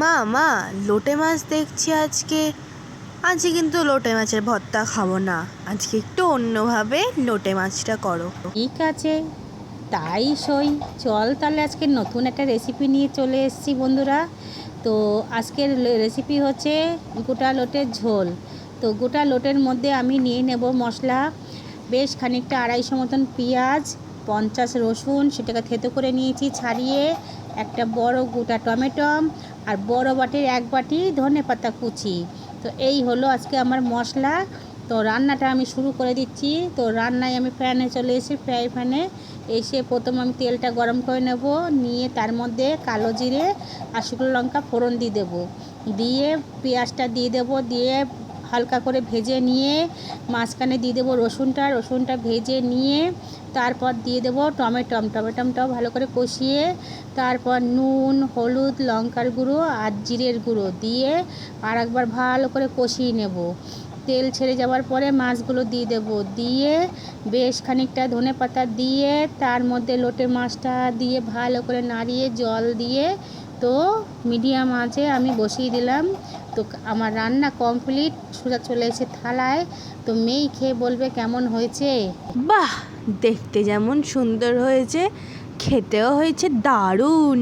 মা মা লোটে মাছ দেখছি আজকে। আজকে কিন্তু লোটে মাছের ভর্তা খাবো না, আজকে একটু অন্যভাবে লোটে মাছটা করো। ঠিক আছে, তাই সই। চল তাহলে আজকে নতুন একটা রেসিপি নিয়ে চলে এসেছি বন্ধুরা। তো আজকের রেসিপি হচ্ছে গোটা লোটের ঝোল। তো গোটা লোটের মধ্যে আমি নিয়ে নেব মশলা, বেশ খানিকটা 250 মতন পেঁয়াজ, 50 রসুন, সেটাকে থেতো করে নিয়েছি ছাড়িয়ে, একটা বড় গোটা টমেটো, আর বড় বাটির 1 বাটি ধনেপাতা কুচি। তো এই হলো আজকে আমার মশলা। তো রান্নাটা আমি শুরু করে দিচ্ছি। তো রান্নায় আমি প্যানে চলে এসেছি, ফ্রাই প্যানে এসে প্রথম আমি তেলটা গরম করে নেব, নিয়ে তার মধ্যে কালো জিরে আর শুকনো লঙ্কা ফোড়ন দিয়ে দেবো, দিয়ে পেঁয়াজটা দিয়ে দেবো, দিয়ে হালকা করে ভেজে নিয়ে মাঝখানে দিয়ে দেবো রসুনটা ভেজে নিয়ে তারপর দিয়ে দেবো টমেটোটাও ভালো করে কষিয়ে, তারপর নুন, হলুদ, লঙ্কার গুঁড়ো আর জিরের গুঁড়ো দিয়ে আর একবার ভালো করে কষিয়ে নেব। তেল ছেড়ে যাওয়ার পরে মাছগুলো দিয়ে দেব, দিয়ে বেশ খানিকটা ধনেপাতা দিয়ে তার মধ্যে লোটে মাছটা দিয়ে ভালো করে নাড়িয়ে জল দিয়ে তো মিডিয়াম আঁচে আমি বসিয়ে দিলাম। তো আমার রান্না কমপ্লিট, সোজা চলে এসে থালায়। তো মেয়ে খেয়ে বলবে কেমন হয়েছে। বাহ, দেখতে যেমন সুন্দর হয়েছে, খেতেও হয়েছে দারুণ।